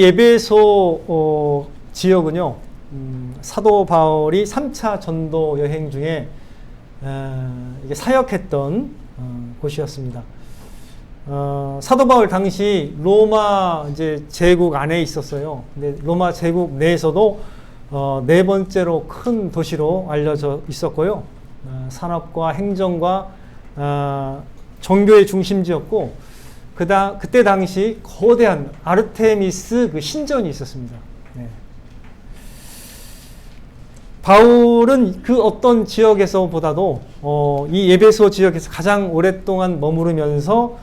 에베소 지역은요, 사도 바울이 3차 전도 여행 중에 이게 사역했던 곳이었습니다. 사도 바울 당시 로마 이제 제국 안에 있었어요. 근데 로마 제국 내에서도 네 번째로 큰 도시로 알려져 있었고요. 산업과 행정과 종교의 중심지였고, 그때 당시 거대한 아르테미스 그 신전이 있었습니다. 네. 바울은 그 어떤 지역에서보다도 이 에베소 지역에서 가장 오랫동안 머무르면서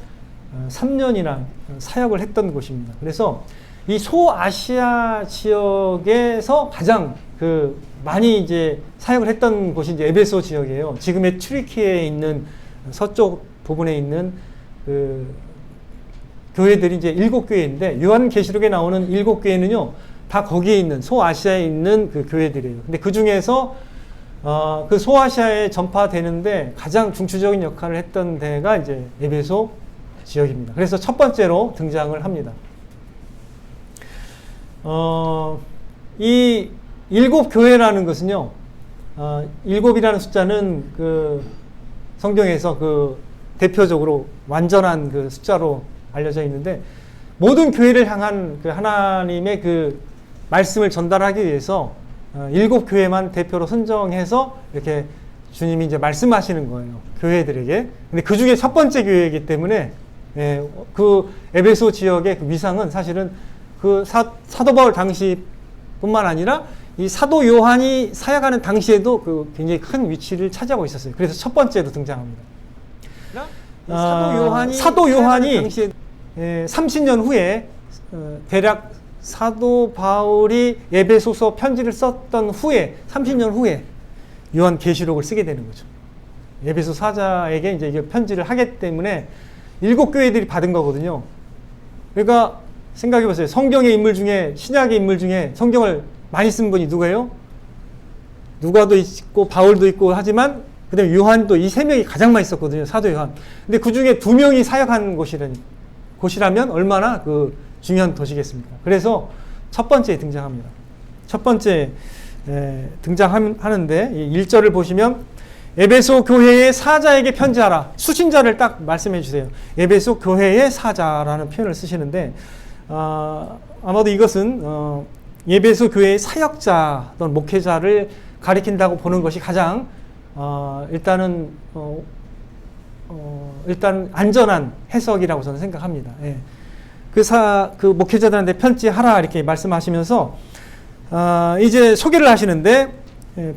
3년이나 사역을 했던 곳입니다. 그래서 이 소아시아 지역에서 가장 많이 이제 사역을 했던 곳이 이제 에베소 지역이에요. 지금의 튀르키예에 있는 서쪽 부분에 있는 교회들이 이제 7교회인데, 요한계시록에 나오는 7교회는요, 다 거기에 있는, 소아시아에 있는 그 교회들이에요. 근데 그 중에서, 그 소아시아에 전파되는데 가장 중추적인 역할을 했던 데가 이제 에베소 지역입니다. 그래서 첫 번째로 등장을 합니다. 이 7교회라는 것은요, 7이라는 숫자는 성경에서 대표적으로 완전한 숫자로 알려져 있는데, 모든 교회를 향한 하나님의 말씀을 전달하기 위해서 7교회만 대표로 선정해서 이렇게 주님이 이제 말씀하시는 거예요, 교회들에게. 근데 그 중에 첫 번째 교회이기 때문에, 에베소 지역의 위상은 사실은 사도 바울 당시뿐만 아니라 이 사도 요한이 사역하는 당시에도 굉장히 큰 위치를 차지하고 있었어요. 그래서 첫 번째로 등장합니다. 사도 요한이 당시에 30년 후에 대략 사도 바울이 에베소서 편지를 썼던 후에 30년 후에 요한계시록을 쓰게 되는 거죠. 에베소 사자에게 이제 편지를 하기 때문에 7교회들이 받은 거거든요. 그러니까 생각해 보세요. 성경의 인물 중에, 신약의 인물 중에 성경을 많이 쓴 분이 누구예요? 누가도 있고 바울도 있고 하지만 그 다음에 요한도, 이 3명이 가장 많이 썼거든요, 사도 요한. 근데 그 중에 2명이 사역한 곳이라면 얼마나 중요한 도시겠습니까? 그래서 첫 번째에 등장합니다. 첫 번째 등장하는데, 1절을 보시면 에베소 교회의 사자에게 편지하라. 수신자를 딱 말씀해 주세요. 에베소 교회의 사자라는 표현을 쓰시는데, 아마도 이것은 에베소 교회의 사역자 또는 목회자를 가리킨다고 보는 것이 가장 일단 안전한 해석이라고 저는 생각합니다. 예. 그 목회자들한테 편지하라 이렇게 말씀하시면서 이제 소개를 하시는데,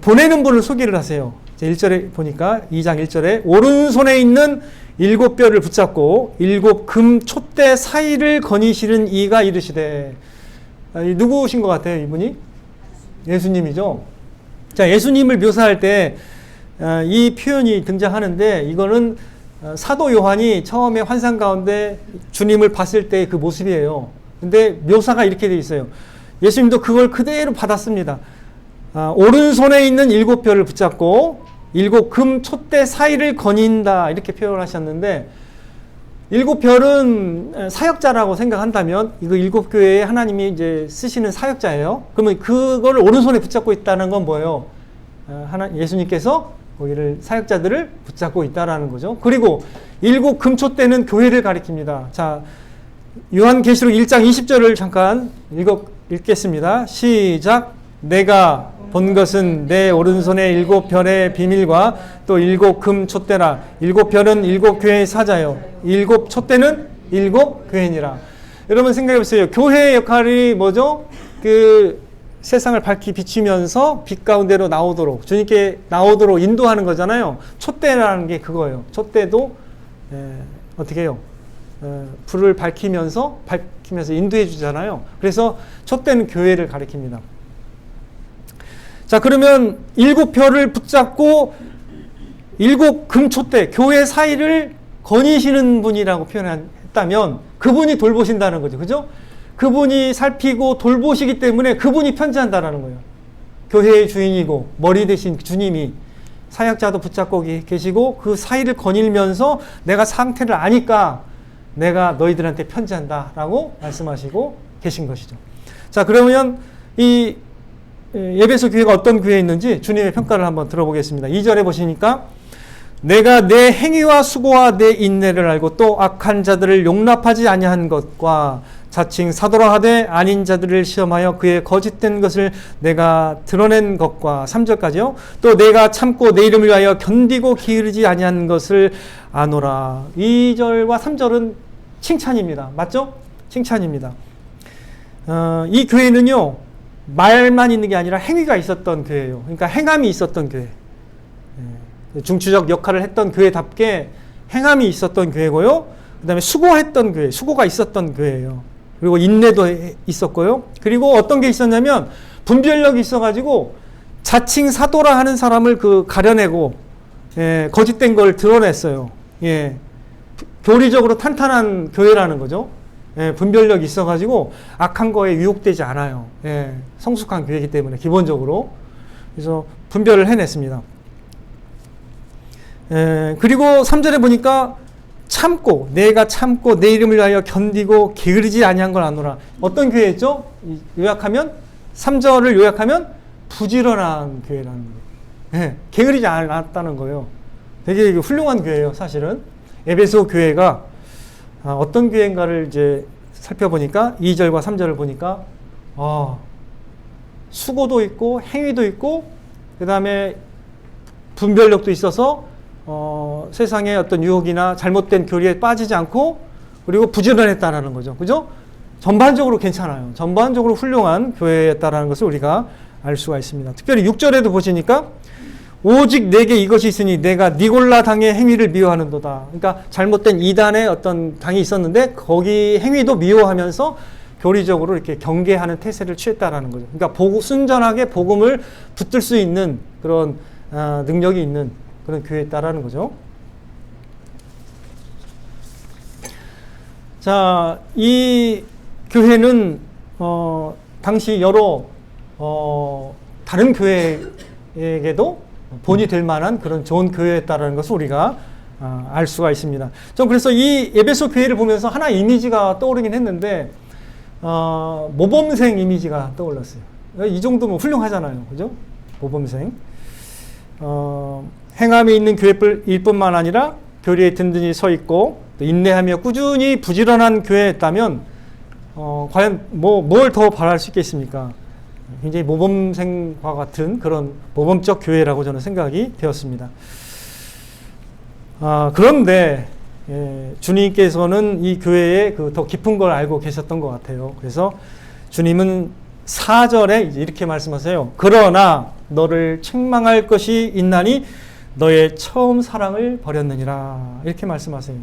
보내는 분을 소개를 하세요. 1절에 보니까 2장 1절에 오른손에 있는 7뼈를 붙잡고 7 금 촛대 사이를 거니시는 이가 이르시되. 누구신 것 같아요, 이분이? 예수님이죠. 자, 예수님을 묘사할 때 이 표현이 등장하는데, 이거는 사도 요한이 처음에 환상 가운데 주님을 봤을 때 그 모습이에요. 근데 묘사가 이렇게 돼 있어요. 예수님도 그걸 그대로 받았습니다. 오른손에 있는 7뼈를 붙잡고 7 금 촛대 사이를 거닌다, 이렇게 표현을 하셨는데, 7별은 사역자라고 생각한다면 이거 7교회에 하나님이 이제 쓰시는 사역자예요. 그러면 그걸 오른손에 붙잡고 있다는 건 뭐예요? 예수님께서 거기를, 사역자들을 붙잡고 있다라는 거죠. 그리고 7 금촛대는 교회를 가리킵니다. 자, 요한계시록 1장 20절을 잠깐 읽겠습니다. 시작. 내가 본 것은 내 오른손에 7별의 비밀과 또 7 금촛대라. 7별은 7교회의 사자요, 7 촛대는 7교회니라. 여러분 생각해 보세요. 교회의 역할이 뭐죠? 세상을 밝히 비추면서 빛 가운데로 나오도록, 주님께 나오도록 인도하는 거잖아요. 촛대라는 게 그거예요. 촛대도 어떻게 해요? 불을 밝히면서 인도해 주잖아요. 그래서 촛대는 교회를 가리킵니다. 자, 그러면 7별을 붙잡고 7 금촛대, 교회 사이를 거니시는 분이라고 표현했다면 그분이 돌보신다는 거죠. 그죠? 그분이 살피고 돌보시기 때문에 그분이 편지한다라는 거예요. 교회의 주인이고 머리 대신 주님이 사역자도 붙잡고 계시고 그 사이를 거닐면서 내가 상태를 아니까 내가 너희들한테 편지한다라고 말씀하시고 계신 것이죠. 자, 그러면 이 에베소 교회가 어떤 교회에 있는지 주님의 평가를 한번 들어보겠습니다. 2절에 보시니까 내가 내 행위와 수고와 내 인내를 알고 또 악한 자들을 용납하지 아니한 것과 자칭 사도라 하되 아닌 자들을 시험하여 그의 거짓된 것을 내가 드러낸 것과 3절까지요. 또 내가 참고 내 이름을 위하여 견디고 게으르지 아니한 것을 아노라. 2절과 3절은 칭찬입니다. 맞죠? 칭찬입니다. 이 교회는요, 말만 있는 게 아니라 행위가 있었던 교회예요. 그러니까 행함이 있었던 교회. 중추적 역할을 했던 교회답게 행함이 있었던 교회고요. 그 다음에 수고했던 교회, 수고가 있었던 교회예요. 그리고 인내도 있었고요. 그리고 어떤 게 있었냐면 분별력이 있어가지고 자칭 사도라 하는 사람을 가려내고 거짓된 걸 드러냈어요. 교리적으로 탄탄한 교회라는 거죠. 분별력이 있어가지고 악한 거에 유혹되지 않아요. 성숙한 교회이기 때문에 기본적으로. 그래서 분별을 해냈습니다. 그리고 3절에 보니까 참고 내가 참고 내 이름을 위하여 견디고 게으르지 아니한 걸 아노라. 어떤 교회였죠? 요약하면 3절을 요약하면 부지런한 교회라는 거예요. 게으르지 않았다는 거예요. 되게 훌륭한 교회예요, 사실은. 에베소 교회가 어떤 교회인가를 이제 살펴보니까 2절과 3절을 보니까 수고도 있고 행위도 있고 그 다음에 분별력도 있어서 세상의 어떤 유혹이나 잘못된 교리에 빠지지 않고 그리고 부지런했다라는 거죠. 그죠? 전반적으로 괜찮아요. 전반적으로 훌륭한 교회였다라는 것을 우리가 알 수가 있습니다. 특별히 6절에도 보시니까 오직 내게 이것이 있으니 내가 니골라 당의 행위를 미워하는도다. 그러니까 잘못된 이단의 어떤 당이 있었는데 거기 행위도 미워하면서 교리적으로 이렇게 경계하는 태세를 취했다라는 거죠. 그러니까 순전하게 복음을 붙들 수 있는 그런 능력이 있는 그런 교회였다라는 거죠. 자, 이 교회는 당시 여러 다른 교회에게도 본이 될 만한 그런 좋은 교회였다라는 것을 우리가 알 수가 있습니다. 전 그래서 이 에베소 교회를 보면서 하나 이미지가 떠오르긴 했는데 모범생 이미지가 떠올랐어요. 이 정도면 훌륭하잖아요, 그죠? 모범생. 행함이 있는 교회일 뿐만 아니라 교리에 든든히 서 있고 또 인내하며 꾸준히 부지런한 교회였다면 과연 뭘 더 바랄 수 있겠습니까? 굉장히 모범생과 같은 그런 모범적 교회라고 저는 생각이 되었습니다. 그런데 주님께서는 이 교회의 더 깊은 걸 알고 계셨던 것 같아요. 그래서 주님은 4절에 이렇게 말씀하세요. 그러나 너를 책망할 것이 있나니 너의 처음 사랑을 버렸느니라. 이렇게 말씀하세요.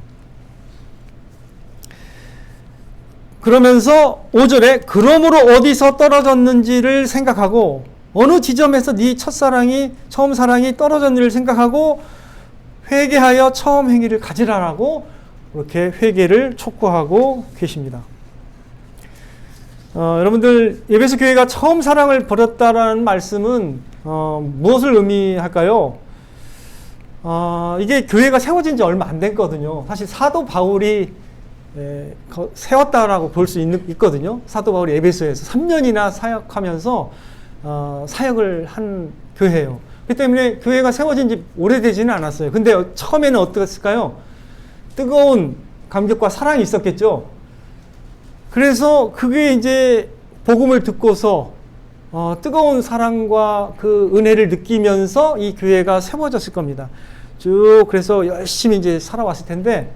그러면서 5절에 그러므로 어디서 떨어졌는지를 생각하고 어느 지점에서 네 첫사랑이 처음 사랑이 떨어졌는지를 생각하고 회개하여 처음 행위를 가지라라고 그렇게 회개를 촉구하고 계십니다. 여러분들 에베소 교회가 처음 사랑을 버렸다라는 말씀은 무엇을 의미할까요? 이게 교회가 세워진 지 얼마 안 됐거든요. 사실 사도 바울이 세웠다라고 볼 수 있거든요. 사도 바울이 에베소에서 3년이나 사역하면서 사역을 한 교회예요. 그렇기 때문에 교회가 세워진 지 오래되지는 않았어요. 근데 처음에는 어땠을까요? 뜨거운 감격과 사랑이 있었겠죠. 그래서 그게 이제 복음을 듣고서 뜨거운 사랑과 그 은혜를 느끼면서 이 교회가 세워졌을 겁니다. 쭉 그래서 열심히 이제 살아왔을 텐데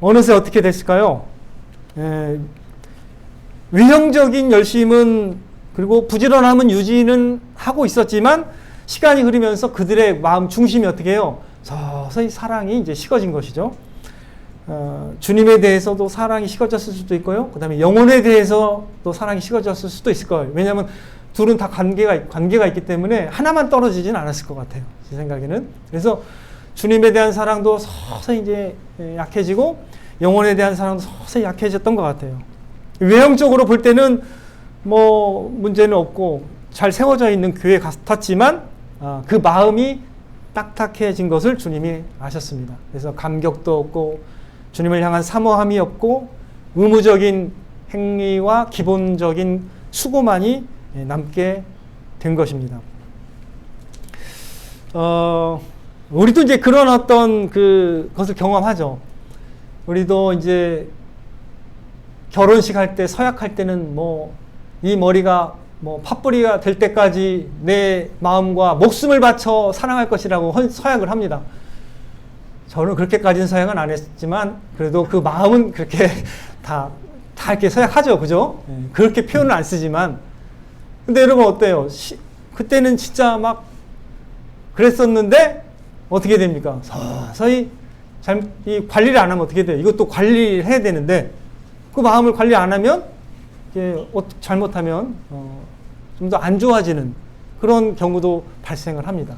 어느새 어떻게 됐을까요? 외형적인 열심은 그리고 부지런함은 유지는 하고 있었지만 시간이 흐르면서 그들의 마음 중심이 어떻게 해요? 서서히 사랑이 이제 식어진 것이죠. 주님에 대해서도 사랑이 식어졌을 수도 있고요. 그 다음에 영혼에 대해서도 사랑이 식어졌을 수도 있을 거예요. 왜냐하면 둘은 다 관계가 있기 때문에 하나만 떨어지진 않았을 것 같아요. 제 생각에는. 그래서 주님에 대한 사랑도 서서히 이제 약해지고 영혼에 대한 사랑도 서서히 약해졌던 것 같아요. 외형적으로 볼 때는 문제는 없고 잘 세워져 있는 교회 같았지만 그 마음이 딱딱해진 것을 주님이 아셨습니다. 그래서 감격도 없고 주님을 향한 사모함이 없고 의무적인 행위와 기본적인 수고만이 남게 된 것입니다. 우리도 이제 그런 어떤 그것을 경험하죠. 우리도 이제 결혼식 할 때, 서약할 때는 뭐, 이 머리가 뭐, 팥뿌리가 될 때까지 내 마음과 목숨을 바쳐 사랑할 것이라고 서약을 합니다. 저는 그렇게까지는 서약은 안 했지만, 그래도 그 마음은 그렇게 다 이렇게 서약하죠. 그죠? 그렇게 표현을 안 쓰지만. 근데 여러분 어때요? 그때는 진짜 막 그랬었는데, 어떻게 됩니까? 서서히 이 관리를 안 하면 어떻게 돼요? 이것도 관리를 해야 되는데, 그 마음을 관리 안 하면, 잘못하면, 좀 더 안 좋아지는 그런 경우도 발생을 합니다.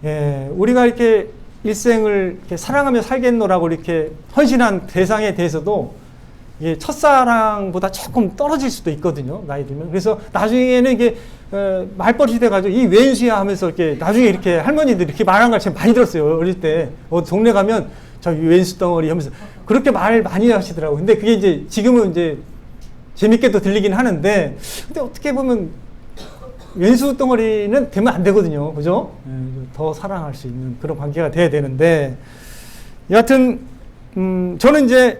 예, 우리가 이렇게 일생을 이렇게 사랑하며 살겠노라고 이렇게 헌신한 대상에 대해서도 이게 첫사랑보다 조금 떨어질 수도 있거든요. 나이 들면. 그래서 나중에는 이게 말버릇이 돼가지고 이 왼수야 하면서 이렇게 나중에 이렇게 할머니들이 이렇게 말한 걸 제가 많이 들었어요. 어릴 때. 동네 가면 저 왼수 덩어리 하면서 그렇게 말 많이 하시더라고요. 근데 그게 이제 지금은 이제 재밌게도 들리긴 하는데, 근데 어떻게 보면 왼수 덩어리는 되면 안 되거든요. 그죠? 더 사랑할 수 있는 그런 관계가 돼야 되는데, 여하튼, 저는 이제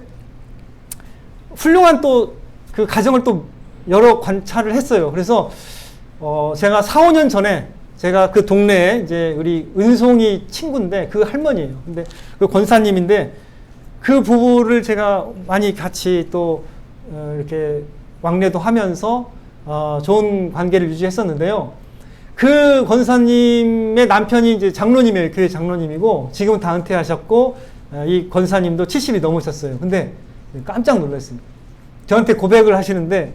훌륭한 또 그 가정을 또 여러 관찰을 했어요. 그래서, 제가 4, 5년 전에 제가 그 동네에 이제 우리 은송이 친구인데 그 할머니예요. 근데 그 권사님인데 그 부부를 제가 많이 같이 또 이렇게 왕래도 하면서 좋은 관계를 유지했었는데요. 그 권사님의 남편이 이제 장로님이에요. 교회 장로님이고 지금은 다 은퇴하셨고 이 권사님도 70이 넘으셨어요. 근데 깜짝 놀랐습니다. 저한테 고백을 하시는데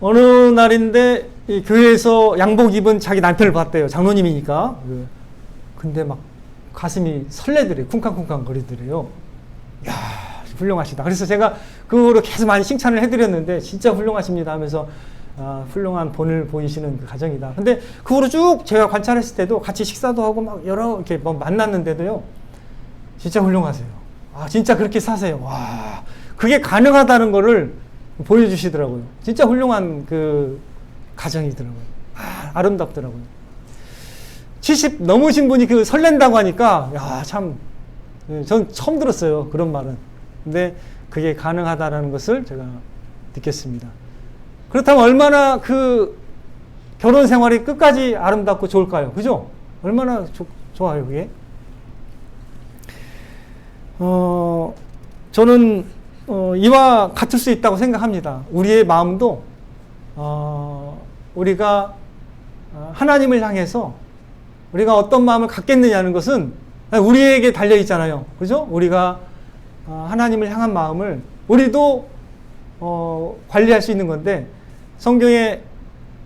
어느 날인데 이 교회에서 양복 입은 자기 남편을 봤대요. 장로님이니까. 근데 막 가슴이 설레더래요. 쿵쾅쿵쾅 거리더래요. 이야, 훌륭하시다. 그래서 제가 그거로 계속 많이 칭찬을 해드렸는데 진짜 훌륭하십니다 하면서 훌륭한 본을 보이시는 그 가정이다. 근데 그 후로 쭉 제가 관찰했을 때도 같이 식사도 하고 막 여러 이렇게 뭐 만났는데도요. 진짜 훌륭하세요. 진짜 그렇게 사세요. 와, 그게 가능하다는 거를 보여주시더라고요. 진짜 훌륭한 그 가정이더라고요. 아름답더라고요. 70 넘으신 분이 그 설렌다고 하니까, 야, 참, 전 처음 들었어요. 그런 말은. 근데 그게 가능하다는 것을 제가 느꼈습니다. 그렇다면 얼마나 그 결혼 생활이 끝까지 아름답고 좋을까요? 그죠? 얼마나 좋아요, 그게? 저는, 이와 같을 수 있다고 생각합니다. 우리의 마음도, 우리가 하나님을 향해서 우리가 어떤 마음을 갖겠느냐는 것은 우리에게 달려 있잖아요. 그죠? 우리가 하나님을 향한 마음을 우리도 관리할 수 있는 건데 성경에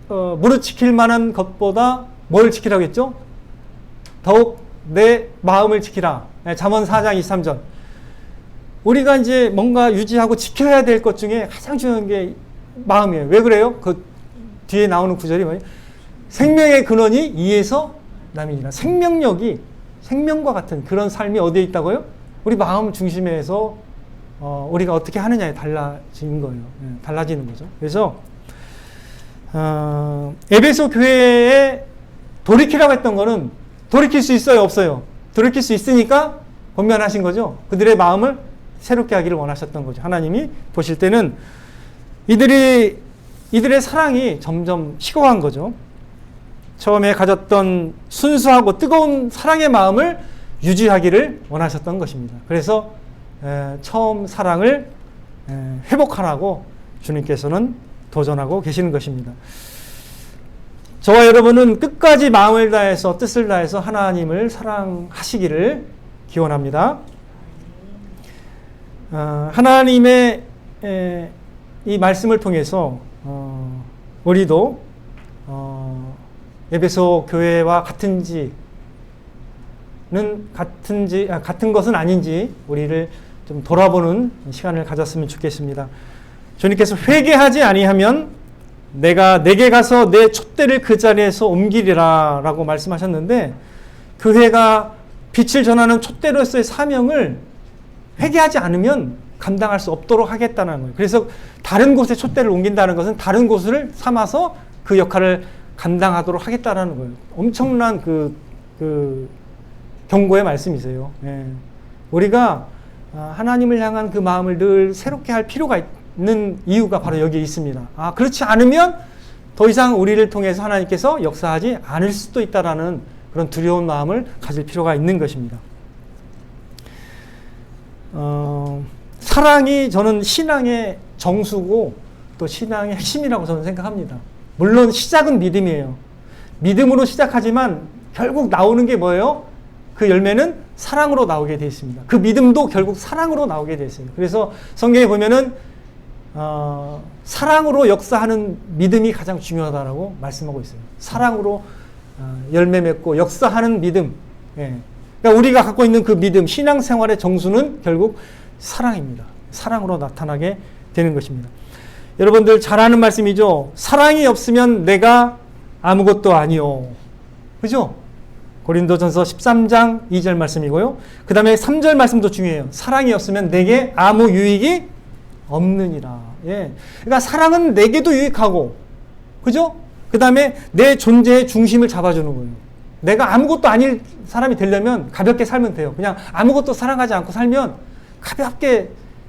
무릇 지킬 만한 것보다 뭘 지키라고 했죠? 더욱 내 마음을 지키라. 잠언 4장 23절. 우리가 이제 뭔가 유지하고 지켜야 될 것 중에 가장 중요한 게 마음이에요. 왜 그래요? 그 뒤에 나오는 구절이 뭐예요? 생명의 근원이 이에서 남이니라. 생명력이 생명과 같은 그런 삶이 어디에 있다고요? 우리 마음 중심에서 우리가 어떻게 하느냐에 달라지는 거예요. 달라지는 거죠. 그래서 에베소 교회에 돌이키라고 했던 거는 돌이킬 수 있어요, 없어요? 돌이킬 수 있으니까 권면하신 거죠. 그들의 마음을 새롭게 하기를 원하셨던 거죠. 하나님이 보실 때는 이들의 사랑이 점점 식어간 거죠. 처음에 가졌던 순수하고 뜨거운 사랑의 마음을 유지하기를 원하셨던 것입니다. 그래서 처음 사랑을 회복하라고 주님께서는 도전하고 계시는 것입니다. 저와 여러분은 끝까지 마음을 다해서 뜻을 다해서 하나님을 사랑하시기를 기원합니다. 하나님의 이 말씀을 통해서 우리도 에베소 교회와 같은 것은 아닌지 우리를 좀 돌아보는 시간을 가졌으면 좋겠습니다. 주님께서 회개하지 아니하면 내가 내게 가서 내 촛대를 그 자리에서 옮기리라 라고 말씀하셨는데 교회가 빛을 전하는 촛대로서의 사명을 회개하지 않으면 감당할 수 없도록 하겠다는 거예요. 그래서 다른 곳에 촛대를 옮긴다는 것은 다른 곳을 삼아서 그 역할을 감당하도록 하겠다는 거예요. 엄청난 그 경고의 말씀이세요. 예. 우리가 하나님을 향한 그 마음을 늘 새롭게 할 필요가 있는 이유가 바로 여기에 있습니다. 그렇지 않으면 더 이상 우리를 통해서 하나님께서 역사하지 않을 수도 있다라는 그런 두려운 마음을 가질 필요가 있는 것입니다. 사랑이 저는 신앙의 정수고 또 신앙의 핵심이라고 저는 생각합니다. 물론 시작은 믿음이에요. 믿음으로 시작하지만 결국 나오는 게 뭐예요? 그 열매는 사랑으로 나오게 되어 있습니다. 그 믿음도 결국 사랑으로 나오게 되어 있습니다. 그래서 성경에 보면은 사랑으로 역사하는 믿음이 가장 중요하다라고 말씀하고 있어요. 사랑으로 열매 맺고 역사하는 믿음. 예. 그러니까 우리가 갖고 있는 그 믿음, 신앙생활의 정수는 결국 사랑입니다. 사랑으로 나타나게 되는 것입니다. 여러분들 잘 아는 말씀이죠. 사랑이 없으면 내가 아무것도 아니요. 그죠? 고린도전서 13장 2절 말씀이고요. 그 다음에 3절 말씀도 중요해요. 사랑이 없으면 내게 아무 유익이 없느니라. 예. 그러니까 사랑은 내게도 유익하고, 그죠? 그 다음에 내 존재의 중심을 잡아주는 거예요. 내가 아무것도 아닐 사람이 되려면 가볍게 살면 돼요. 그냥 아무것도 사랑하지 않고 살면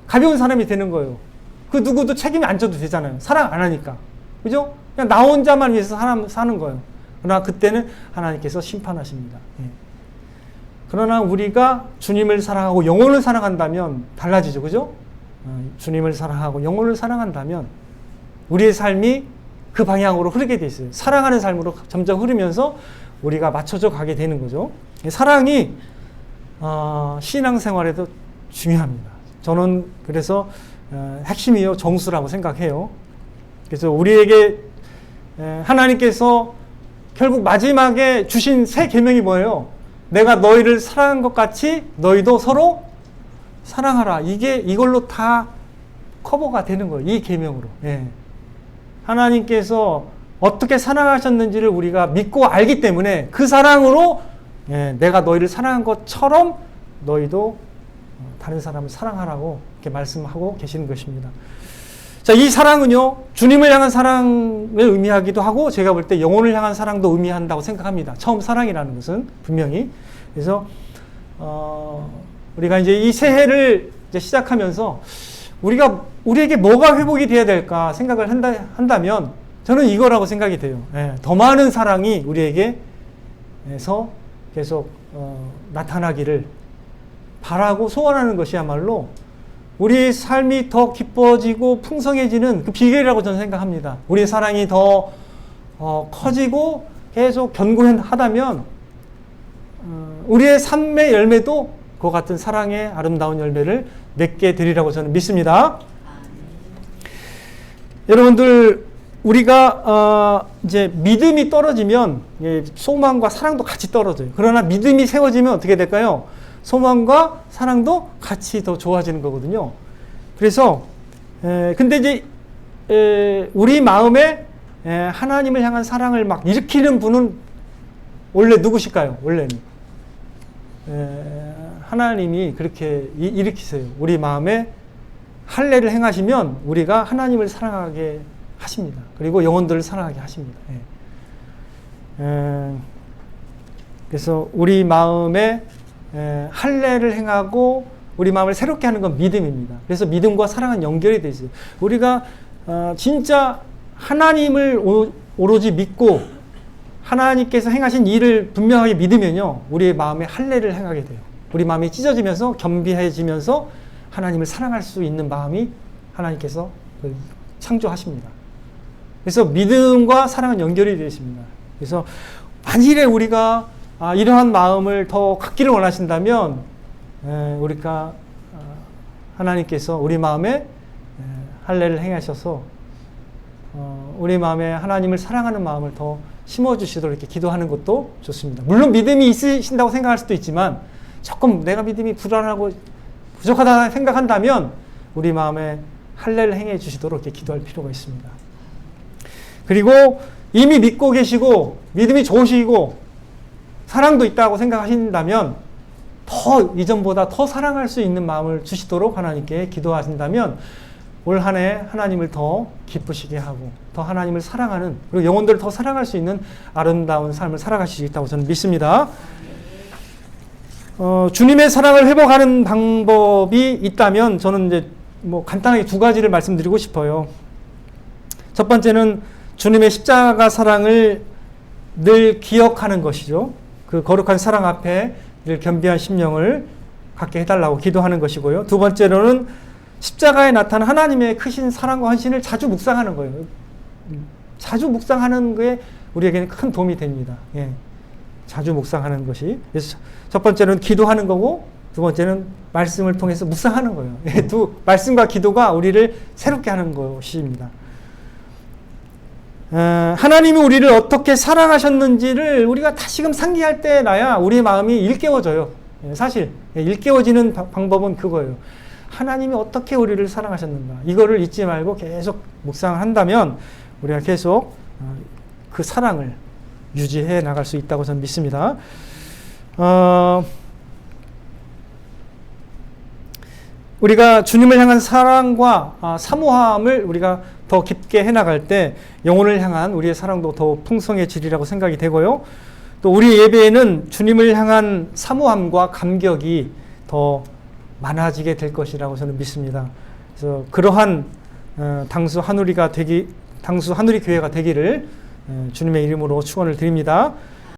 가벼운 사람이 되는 거예요. 그 누구도 책임이 안 져도 되잖아요. 사랑 안 하니까. 그죠? 그냥 나 혼자만 위해서 사는 거예요. 그러나 그때는 하나님께서 심판하십니다. 예. 그러나 우리가 주님을 사랑하고 영혼을 사랑한다면 달라지죠. 그죠? 주님을 사랑하고 영혼을 사랑한다면 우리의 삶이 그 방향으로 흐르게 돼 있어요. 사랑하는 삶으로 점점 흐르면서 우리가 맞춰져 가게 되는 거죠. 사랑이 신앙생활에도 중요합니다. 저는 그래서 핵심이요 정수라고 생각해요. 그래서 우리에게 하나님께서 결국 마지막에 주신 새 계명이 뭐예요? 내가 너희를 사랑한 것 같이 너희도 서로 사랑하라. 이걸로 다 커버가 되는 거예요. 이 계명으로. 예. 하나님께서 어떻게 사랑하셨는지를 우리가 믿고 알기 때문에 그 사랑으로 내가 너희를 사랑한 것처럼 너희도 다른 사람을 사랑하라고 이렇게 말씀하고 계시는 것입니다. 자, 이 사랑은요, 주님을 향한 사랑을 의미하기도 하고, 제가 볼 때 영혼을 향한 사랑도 의미한다고 생각합니다. 처음 사랑이라는 것은 분명히. 그래서, 우리가 이제 이 새해를 이제 시작하면서, 우리에게 뭐가 회복이 돼야 될까 생각을 한다면, 저는 이거라고 생각이 돼요. 더 많은 사랑이 우리에게서 계속, 나타나기를 바라고 소원하는 것이야말로 우리의 삶이 더 기뻐지고 풍성해지는 그 비결이라고 저는 생각합니다. 우리의 사랑이 더 커지고 계속 견고하다면 우리의 삶의 열매도 그와 같은 사랑의 아름다운 열매를 맺게 되리라고 저는 믿습니다. 여러분들 우리가 이제 믿음이 떨어지면 소망과 사랑도 같이 떨어져요. 그러나 믿음이 세워지면 어떻게 될까요? 소망과 사랑도 같이 더 좋아지는 거거든요. 그래서 근데 이제 우리 마음에 하나님을 향한 사랑을 막 일으키는 분은 원래 누구실까요? 원래는 하나님이 그렇게 일으키세요. 우리 마음에 할례를 행하시면 우리가 하나님을 사랑하게 하십니다. 그리고 영혼들을 사랑하게 하십니다. 그래서 우리 마음에 할례를 행하고 우리 마음을 새롭게 하는 건 믿음입니다. 그래서 믿음과 사랑은 연결이 되어 있어요. 우리가 진짜 하나님을 오로지 믿고 하나님께서 행하신 일을 분명하게 믿으면요, 우리의 마음에 할례를 행하게 돼요. 우리 마음이 찢어지면서 겸비해지면서 하나님을 사랑할 수 있는 마음이 하나님께서 창조하십니다. 그래서 믿음과 사랑은 연결이 되어 있습니다. 그래서 만일에 우리가 이러한 마음을 더 갖기를 원하신다면 우리가 하나님께서 우리 마음에 할례를 행하셔서 우리 마음에 하나님을 사랑하는 마음을 더 심어주시도록 이렇게 기도하는 것도 좋습니다. 물론 믿음이 있으신다고 생각할 수도 있지만 조금 내가 믿음이 불안하고 부족하다 생각한다면 우리 마음에 할례를 행해 주시도록 이렇게 기도할 필요가 있습니다. 그리고 이미 믿고 계시고 믿음이 좋으시고 사랑도 있다고 생각하신다면 더 이전보다 더 사랑할 수 있는 마음을 주시도록 하나님께 기도하신다면 올 한 해 하나님을 더 기쁘시게 하고 더 하나님을 사랑하는 그리고 영혼들을 더 사랑할 수 있는 아름다운 삶을 살아가실 수 있다고 저는 믿습니다. 주님의 사랑을 회복하는 방법이 있다면 저는 이제 뭐 간단하게 두 가지를 말씀드리고 싶어요. 첫 번째는 주님의 십자가 사랑을 늘 기억하는 것이죠. 그 거룩한 사랑 앞에 늘 겸비한 심령을 갖게 해달라고 기도하는 것이고요. 두 번째로는 십자가에 나타난 하나님의 크신 사랑과 헌신을 자주 묵상하는 거예요. 자주 묵상하는 게 우리에게는 큰 도움이 됩니다. 예. 자주 묵상하는 것이. 그래서 첫 번째는 기도하는 거고 두 번째는 말씀을 통해서 묵상하는 거예요. 예. 두 말씀과 기도가 우리를 새롭게 하는 것입니다. 하나님이 우리를 어떻게 사랑하셨는지를 우리가 다시금 상기할 때나야 우리의 마음이 일깨워져요. 예. 사실 일깨워지는 방법은 그거예요. 하나님이 어떻게 우리를 사랑하셨는가 이거를 잊지 말고 계속 묵상을 한다면 우리가 계속 그 사랑을 유지해 나갈 수 있다고 저는 믿습니다. 우리가 주님을 향한 사랑과 사모함을 우리가 더 깊게 해나갈 때 영혼을 향한 우리의 사랑도 더 풍성해지리라고 생각이 되고요. 또 우리 예배에는 주님을 향한 사모함과 감격이 더 많아지게 될 것이라고 저는 믿습니다. 그래서 그러한 당수 한우리 교회가 되기를 주님의 이름으로 축원을 드립니다.